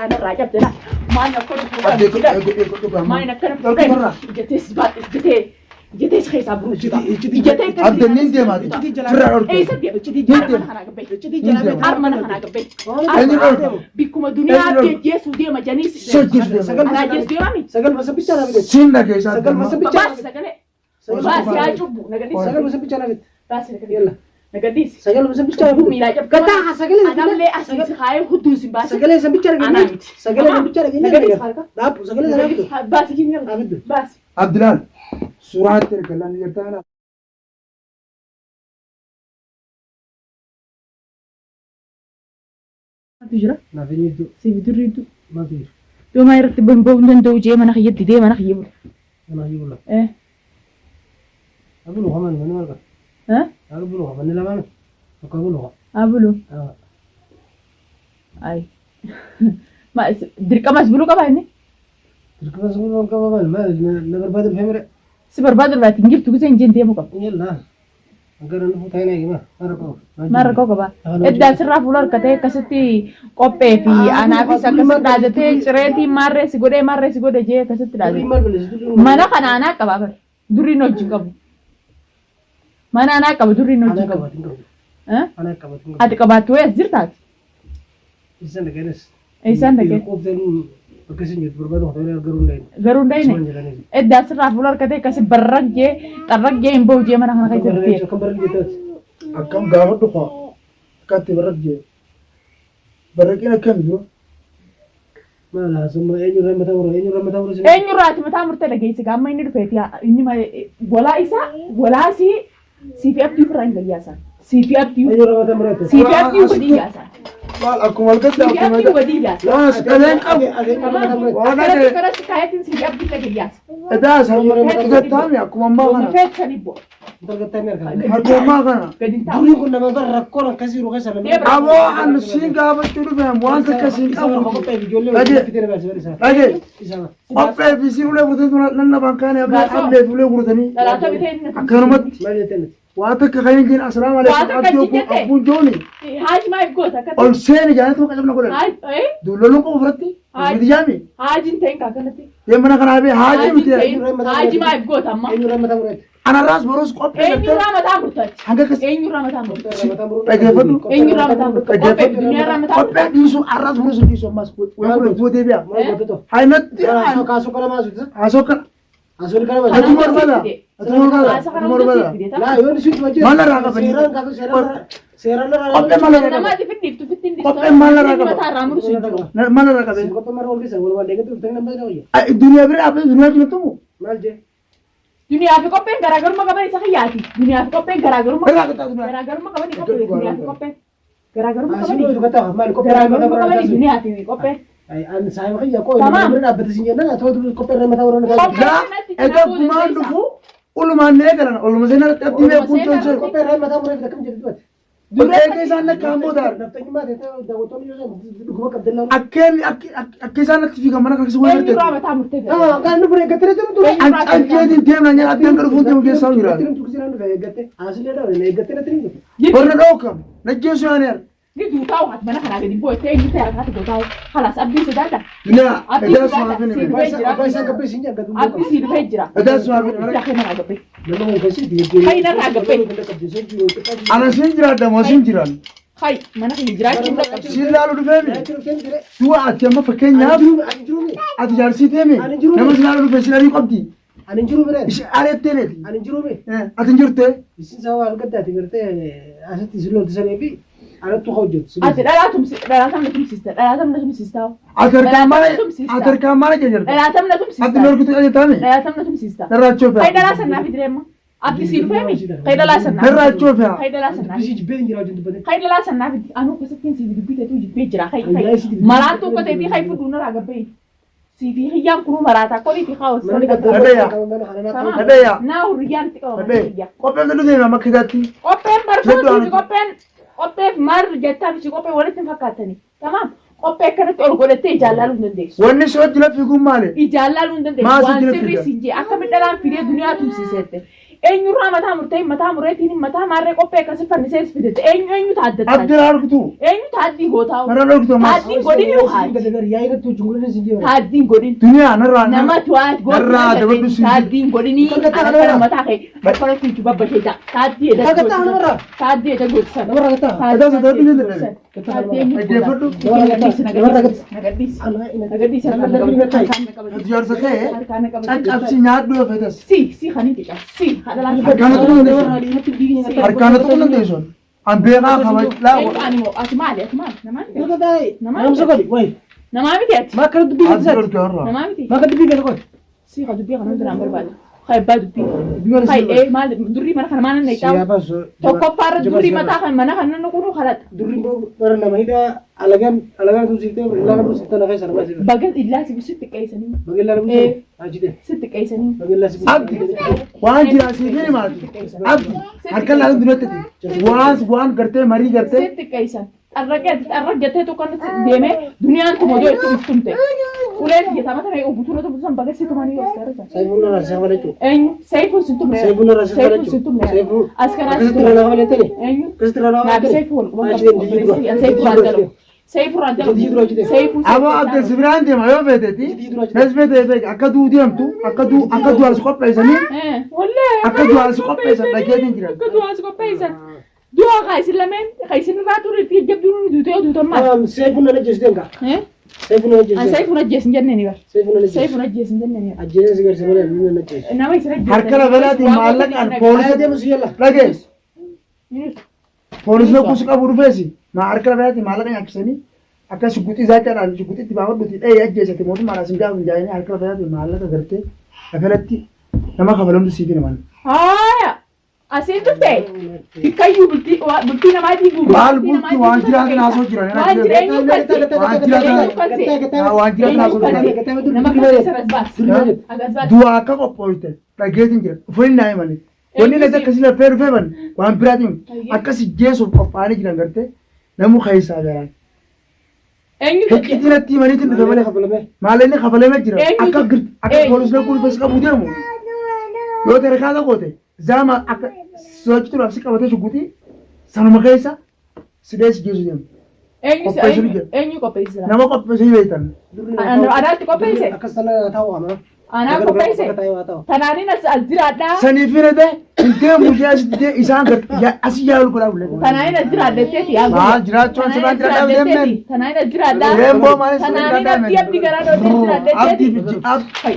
أنا راجع بتلا ما نكون ما نكون جتيس بات جتيس خيس أبروج جتيس عبد النين دي ما فرع أي سبب أرمنا هنا قبل أرمنا هنا قبل بكم الدنيا بيجيس ودي ما جانيس أنا جيس ديامي سجل بس بيجانا بيجي سينا كيسا سجل بس بيجانا بس سجل بس يا جبو نقديس سجل بس بيجانا بيجي بس يلا نقديس سجل بس بيجانا بومي لا جب كتا سجل أنا ليه أسيس خاي هدوس بس سجل بس بيجانا أنا بيجي سجل بس بيجانا بيجي نقديس خالك لا سجل بس بس كيني بس عبد الله سورة تركلا نيرتانا تجرا ما في يدو سيفيدو ريدو ما في يوم ما يرتبون بون دو جي ما نخيد دي ما نخيب أنا هيقول لك إيه أقوله كمان من مرة ها أقوله كمان لا ما أقوله أبلو أي ما دركا مسبلو كمان تركب أقوله كمان ما نقدر بعد الفمرة سبر بدر بقى تنجيب تقولين جن دي مكان يلا أقدر نفوت هنا يا جماعة ما ركوا كبا إدى سرّا فلور كتير كستي كوبي في أنا في سكسر دادتي شريتي مرة سيقودة جيه كستي دادتي mana kana anak apa duri noji kamu mana anak kamu duri noji kamu أنا كبر ada kabatu ya zirtat إنسان كنس إنسان كنس. كوبتن بكسين يد بربادو هذول الجرون garunda ini edda sirra fular kate kasi barragge tarragge imbo je mana kana kai zirti كم برد جتات أكم قامت دخا كاتي برجع برجعنا كم جو ما لازم إني رمى تورو enyu rat mata murta da gaisi ga mai nirfe tiya inni ma wala isa wala si fi apti fran ga yasa si fi apti إني رمى تمرت si fi apti wadi yasa قال أكم القصة si fi أكم apti wadi yasa لا سكلين kana وأنا kana sikayatin si fi apti da yasa ده سامي تامي أكم ما ma كنا fet sanibo تلقى تمر كذا أكم ما كنا gadin ta دوري كنا ما برا كورن كسير وكسر أبو أنا سين قابل تلو وانت كسين أبو كتير بيجولي أجي. في ترى بس بس أجي إسمع أبى في سين ولا بدنا لنا بانكان أبى أبى ولا بدني la ta bitain أكرمت ما جتنت واتك خلينا نجي السلام عليكم واتك أبو جيتي. أبو جوني haji ma gota ka أول سنة جانا تو كلام نقول haji eh دولو كم فرتي هاي. بدي جامي haji ten ka kana ti يوم أنا كان أبي حاجة haji متى haji ma gota amma إني رمى تمرت أنا راس بروس قط enyu rama ta murta حاجة كس enyu rama ta murta رمى تمرت enyu rama ta murta kope dunia rama ta قط murta ديسو الراس بروس ديسو ماس ويقول هو ده بيا ما قلت له هاي نت كاسو كاسو كلام ما زود أسوق أسول كلام أتو ما مر بلا أتو مر بلا أتو مر بلا لا يقول شو تواجه ما لا راقة بني. سيران كاسو سيران لا قط ما لا nama راقة di fitni tu fitni di Kope ma la raga ba. mata ramur su ما لا راقة بني كوبا مرة ولا سوى ولا دقيقة تفتح نمبر ويا الدنيا بري أبى الدنيا كنا تمو مالجي dunia fi kope gara-gara ma kabani sakiyati dunia fi kope gara-gara ma برا كتا الدنيا gara-gara ma kabani kope dunia fi kope gara-gara ma أسيلو kabani itu kata mal كوبا gara-gara ma kabani dunia fi kope أي أنا سايم خيا كوي تمام. مرنا بتسيني أنا أتوه كوبا رمى تورون Kope. لا إذا كمان نفو أول ما نيجرنا أول ما زينا تبدي ما يكون تنشر كوبا رمى تورون في كم جدول دولة كيسان كامبو دار نفتح ما ده ده وتوني يوزن كوبا كبدنا أكيسان كيف كمان كيسان enyu وين rama ta murta كان نفرق قتله تلو أنت تيم نانيا أتيم كرفون تيم كيسان يرا قتله تكسير أنا في قتة أصلي ده ولا قتله ترينه برنا دوكم نجيسو أنير gitu tahu hat mana kana gadi boy tay kita hat go tahu halas abdi sedada لا abdi إذا سمع sedada فيني بايسا كبسين جا قدوم abdi si hijra إذا سمع فيني ya kai mana gabe لما هو كسي دي Hay na ragape. أنا سنجرا دم سنجرا kai mana hijra kin da kashi سيلا لو دفعني تو أتيم فكين يا أتجار سيتمي نمس لا لو فسيلا بيقبضي أنا نجرو برا إيش أريتني أنا نجرو بي أتنجرته بس سوا القدة تقدرت عشان تسلو تسلي بي أنا تخوجت ati dalatum sister dalatum sister أتر كمان جنر dalatum sister أتنور كتير أجي تامي dalatum sister ترى تشوف kai dalasan na fidrema abdi si fami kai dalasan na ترى تشوف يا kai dalasan na بس يجبين جرا جنب بدي kai dalasan na fid anu ko sakin si bidu bita tu jipe jira kai malanto ko te ti kai fudu na ragabe si fi hiyam kunu marata ko ti khawas ko هذايا na uriyan ti ko هذايا قبل ما نزيد ما كذاتي Kopen barfusi kopen mar jetta bisi kopen wala tin fakatani tamam kopen kana to golete jalalu ndende وإني شو جل في قوم ماله ijalalu ndende Ma wan sijile sirri fida. sinje akami dalan fide dunia tum sisete eenyu irraa mataa murtee mataa mureetiin mataa maarree qophee akkasii fannisee fidete eenyu taaddata Abdi argitu. eenyu taaddii gootaa Mara argitu mas. taaddii godhin yoo haati taaddii godhin Dunia narra. nama tuwaat Narra dabadu si. taaddii godhinii akka mataa kee bakka tuuti babbasheeta taaddii edda taaddii edda godhisan Ada sudah pilih deh. Dia perlu. Jual sekali. Cakap si nyat dua fetas. Si khani tika. Si hadalah. Harkana tu nanti son. Ambil apa lah. Animo, asmali. Nama Nama miti at. Makan tu bikin Azur kerana. Nama miti. Makan tu bikin kau. Si khadu bi khanu drama berbad. Khai badu pi. Khai mal durri mana kan mana naik tahu. Siapa so? Toko par durri mata kan mana kan nanu kuno khalat. Durri baru nama ini alagan tu situ, alagan tu situ nak saya masih. Bagat illa si bisu tikai sani. Bagaimana tu situ? Aji deh. Si tikai sani. Bagaimana situ? Abdi. Wan jiran si ni mati. Abdi. Harkan lalu dunia tadi. Wan करते मरी करते. Si tikai san. Arra jate to kan deme dunia tu modo itu tunte. Ulen kita mata mai ubutu to busan bagat si tumani askara sa. Saya pun rasa mana tu? Saifu situ me. Saya pun rasa mana tu? situ me. Saya pun. Askara Kasih situ. terang apa nanti ni? Enyu. Kasih terang apa? Nabi Saifu. Aji deh. Saifu radalo. Saifu radalo. Saifu. Abo Abdi sebenarnya dia mayo beteti. Nasib deh akadu diam tu. Akadu harus kau pesen ni. Wala. Akadu harus kau pesen. Lagi ada jiran. Akadu harus kau pesen. Dua kaisin lamen. Kaisin ratu riti jab dulu dutu mas. Saya pun ada jas deh enggak? Saya pun ada jas. Saifu na jesin janne ni bar. Saya pun ada jas. Saifu na jesin janne ni. Aji deh segar sebenarnya ini ada jas. Nama isra jesin. Harkan berarti malak an polis Saya mesti lah. lagi. Polis lo kusuk abu rufesi. Ma harkan berarti malak yang kesini. Akan sukuti zakat dan sukuti tiba tiba buti. Aja satu motor malah singgah menjadi harkan berarti malak agarti. Agarti. Nama kabalam tu sih mana. Haya. Asin tu teh. Dikayu bulti nama di Google. Bal bulti wanjiran naso jiran. Wanjiran itu Wanjiran naso jiran. Nama kita seras bas. Agak bas. Dua akak kau pointe. Lagi jiran. Full naik mana. Koni nanti kasih lah fair fair mana. Wan berarti. Akas si jesu apa jiran gerte. Namu kaya sahaja. Enyu Kita nanti ti mana itu tu mana. Malah ni kapal mana jiran. Akak polis lo kulis kamu dia mu. Yo terkata kote. Zama akak soal itu lapsi kamu tu sukuti. Sama kaya sudah sejesu dia. Enyu kau pesa. Nama kau pesen itu. Ada tu kau pesa. Akas sana tahu apa? Anak kau pesa. Tanani nas azirada. Sani fira deh. Dia mujhe asih isan ker. Ya asih jauh kalau boleh. Tanani nas azirada teti. Jirat cuan seban jirat dia men. Tanani nas azirada. Rembo mana Tanani nas tiap di gara do azirada teti. Ab Hai.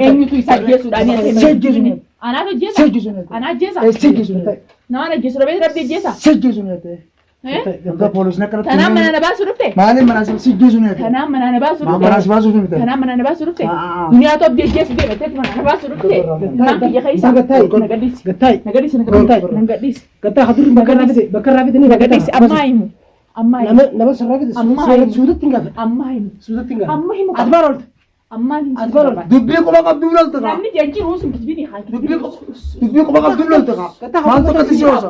Enyu tu isa jesu dani sejesu. Anak tu jesa. Sejesu. Anak jesa. Sejesu. Nama jesu lebih rapi jesa. Sejesu nanti. Kita polis nak kerja. Tanam mana nak basu rupte? Mana mana sejesu nanti. Tanam mana nak basu rupte? Mana basu nanti. Tanam mana nak basu rupte? Dunia tu dia jesu dia betul mana nak basu rupte? Nak dia kaisa. Nagadis. Nagadis. Kata hadir bakar rapi ini Nagadis amaimu. Nama serapit. Sudah tinggal. Amaimu. Sudah tinggal. Amaimu. Adbarol. Amaimu. Dubbi ko bakal dulal tu kan. Nanti janji usum bisbini hal. Dubbi ko bakal dulal tu kan. Mantu kasi siya.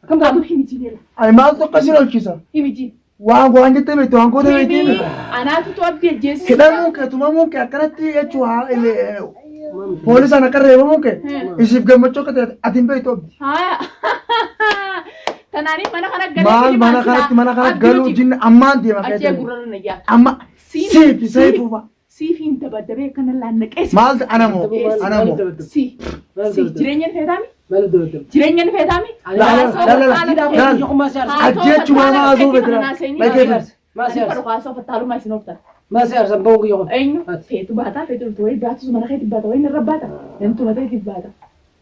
Kamu Aduh himiji ni lah. Ay mantu kasi lol kisa. Himiji. Wang wang jete me tuang ko de me Ini timi. anak tu dia jesu. Kita mungkin, tuma mungkin akan ti ya cua ele polis anak kerja mungkin. Isip game macam kata atin pe itu. Hai. Tanani mana kana galu. Mana kana galu jin aman dia Aja makanya. gurun na ya. Amma sip apa? Si fin tabadabe kana lanak es. Mal anamo. Si jirenya fedami. Malu tu. Jirenya fedami. Aja cuma mazu betul. Lagi Masih Kalau kaso fatalu mai sinopta. masih harus sambung ke yo. Enyu fetu bata fetu tu ai batu mana kai bata ai nerabata. Entu mata kai bata.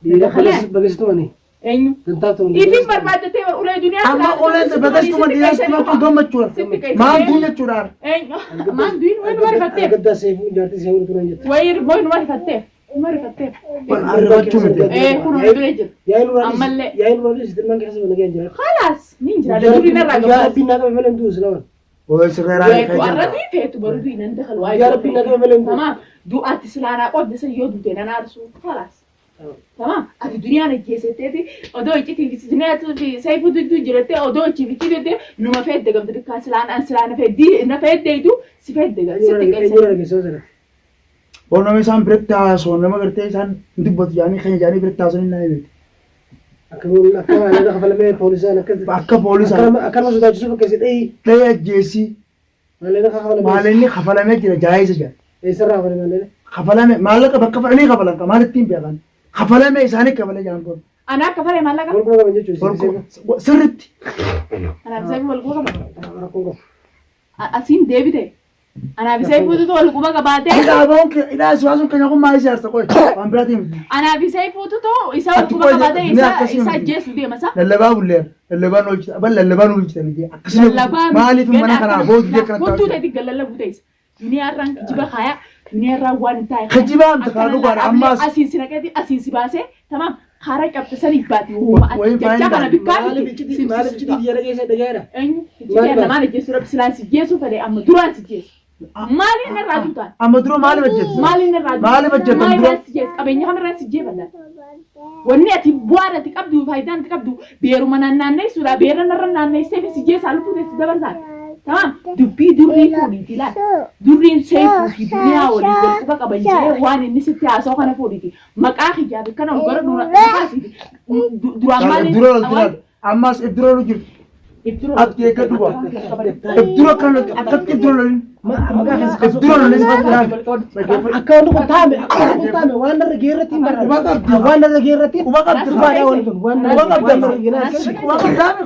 Dia bagus tu ni. Enyu. Tentang tu. Ini berbada te ulai dunia. amma oleh sebagai cuma dia cuma tu gom curah. Mal dunia curah. Enyu. Man duin wai mari fatte. Agada sefu jarti sefu tu nanya. Wai boy mari fatte. Mari fatte. Kuno dureje. Ya ilu rani. Amalle. Ya ilu rani situ mang kasi mana kan jalan. Khalas. Ninja ada durin raga. Ya pindah ke memelem tu selawan. Oh sekarang Wai ku aradi fetu baru duin nan dakhal wai. Ya pindah ke memelem tu. Tamam. Du ati silana qod se yodu te nan arsu. Khalas. تمام هذه الدنيا أنا جيستي أدو إيجي في الدنيا في سيفو دو جرتي أدو إيجي في كده نما فيد دقم تركا سلان فيد دي إن فيد ديتو سفيد دقم ستة ونما إنسان بريتاس ونما قرتي إنسان ندبط يعني خلي جاني بريتاس إننا يبي أكمل أنا خفلا مي بوليسان أكا بوليسان أكمل ما سوداء جسوف كيسيت أي تلاقي جيسي مالني خفلا مي جرا جايز جا أي سرّا خفلا مالني خفلا مي مالك بكفلا ني خفلا كمان التيم بيعان خفلا مي إنسانك كفلا جانكون أنا كفر ما لك والله ما بنجي سرت أنا بسيب والقوة أسين ديفيد أنا بسيب فوتو والقوة كباتة إذا أبونك إذا أسوأ كان يقوم ما يصير سكوي أمبراتيم أنا بسيب فوتو إسا والقوة كباتة إسا جيس ودي مسا للباب ولا اللبان وجه بل اللبان وجه تلقي ما لي في منا كنا بود ذكر كنتو تدي قللا بوديس مني أران جيبا خايا مني أران وان تاي خجيبا متقالو قار أماس أسيسي نكدي أسيسي باسه تمام خارج كابتساني باتي وما أنا بكاري ما بنجي ديارة كيسة دجاجة أنا ما نجيس رب سلاسي جيسو فدي أما دران سجيس مالي نرادو تان أما درو مالي بجت مالي نرادو مالي بجت مالي درو سجيس أبيني خان رأس سجيس بنا وني أتي بوارة تكابدو فايدان تكابدو بيرو منان ناي سورا بيرو نران ناي سيف سجيس على فوتي سدبر زان تمام دبي دوري فودي تلا دوري سيف في الدنيا ودي والكوبا كبنجي واني نسيتي أسوأ كنا فودي مكاخي جاب كنا وقرر دونا درام مالي درو أماس درو لجر أكيد كدوا درو كان أكيد درو درو أكون كتامي وانا رجيرتي وانا رجيرتي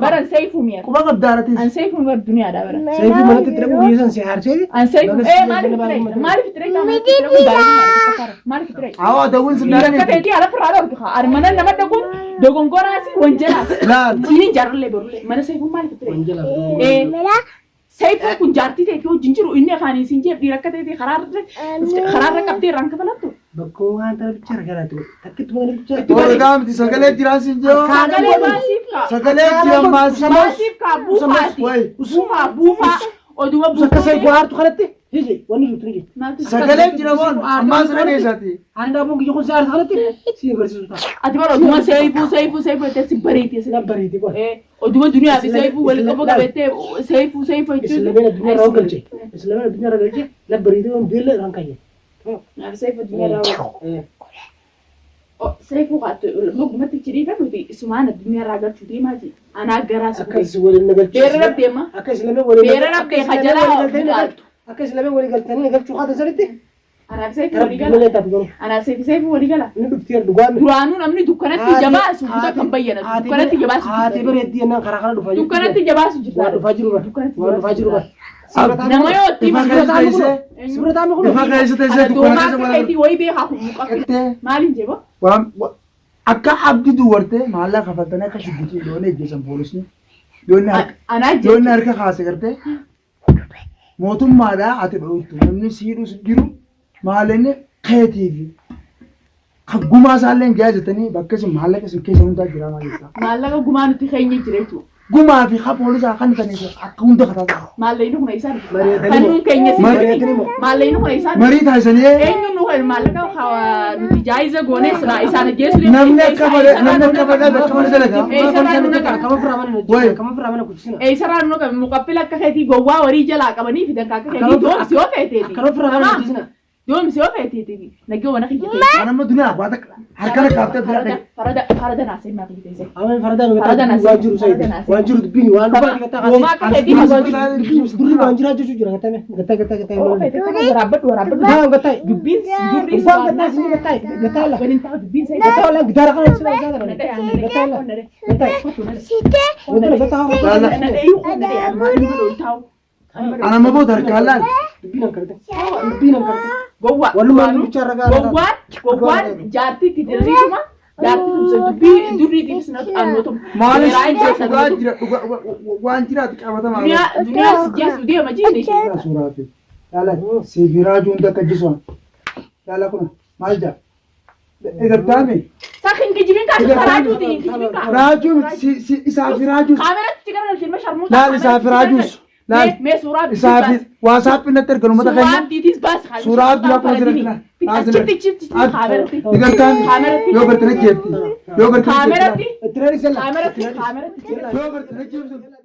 برا سيف مير كوبا قدارتي أن سيف مير الدنيا ده برا سيف ما تتركوا يسان سيار شيء أن سيف ما في تري ما في تري ده وين سبنارني كتير على فرادة كخا أرمانا نما دكون كوراسي وانجلاس لا سيني جارلي برولي ما سيف ما في تري سيف كون جارتي تيجي جنجرو إني فاني سينجيب دي ركعت تيجي خرار ركبتي رانك بلاتو بكو أنت بتشارك هذا تكتب ما بتشارك تو كام دي سكالة دراسين جو سكالة ماسيف كا سكالة درام ماسيف كا بوفا بوفا ودوا بوفا سكسي بوار تخلتي هيجي وني جتري سكالة درامون أماس رني ساتي أنا أبغى يجون سعر خلتي سير برسي سوتا أتبارو دوا سيف تسي بريتي لا بريتي بقى ودوا الدنيا في سيف ولا كبر بيته سيف إسلامنا الدنيا راجل إسلامنا الدنيا راجل لا بريتي وندير رانكاية نعم سيف الدنيا راجل سيف وقت ما تجري كده سمان الدنيا راجل شدي ما جي أنا جراس أكيس ولا نقول بيرب ديما أكيس لما ولا بيرب دي خجلا أكيس لما ولا قلت أنا قلت شو هذا سرتي أنا سيف ولا قلا أنا سيف ولا قلا نبي كتير دوان درانو نمني دكانات جماعة سودا كم بيانا دكانات جماعة هذه بريدي أنا خرا دفاجر دكانات جماعة سودا دفاجر nama yoo tiima سبرة عم يقولوا دفاع كيسة تيسة دوما كأيتي وي بيها مالين جبا وام أكا عبد دورته مالا خفتنا كشبتي لونه جسم بولسني أنا لونه أركا خاصة كرته موتوم ماذا أتبعوتو نمني سيرو سجيرو مالين خيتيفي خبوما سالين جاهزتني بكسي مالا كسي كيسة نتا جرا ماليتا مالا كغمان تخيني جريتو قوما في خاب ولسا خان كنيسة أكون دخلت مالين هو نيسان خانون كيني مالين هو نيسان مريض هايسني أينو نوه مالا كوا نتيجايزة غوني سنا إسان جيسو نمنا كبر بتكون سلكا كم فرامنا كوتشينا أي سرّان نو كم مقابلة كهتي جوا وريجلا كماني في دكاك كهتي دوم سيو كهتي كم فرامنا كوتشينا دوم سيو كهتي نجوا وانا كهتي أنا ما دنيا بعدك هركنا كابتن فردا ناسي ما كهتي زي أنا فردا واجر سيد واجر دبيني وانا وما كهتي دوري واجر هذا شو جرا كتامي ورابط لا كتاي دبين وفان كتاي سيني كتاي لا بنين تاو دبين سي كتاي لا جدار كان يسمع زاد كتاي ولا كتاي أنا أيوه أنا ما أقول تاو أنا ما بود هركالان دبينا كرته جوا والله ما بيشارك جوا جارتي تدري ما جارتي تمسك دوري دي بس نات أنوتهم مالي وانجرا تكابتا مالي دنيا سجيس وديه ما جيني سوراتي لا سيفيراجو انت كجسون لا كنا مالجا إذا بتامي ساخن كجيبين كاتو راجو دي راجو سافراجو كاميرا تجيكنا الفيلم شرموطة لا سافراجوس laal Mee suuraa isaafi waasaappi natti erga uummata suuraa keenya diitis baas suuraa abdulaa kuma jira achitti kaameratti digaltaan yoo gartana jeetti yoo gartana kaameratti Tireen isella. kaameratti yoo gartana jeetti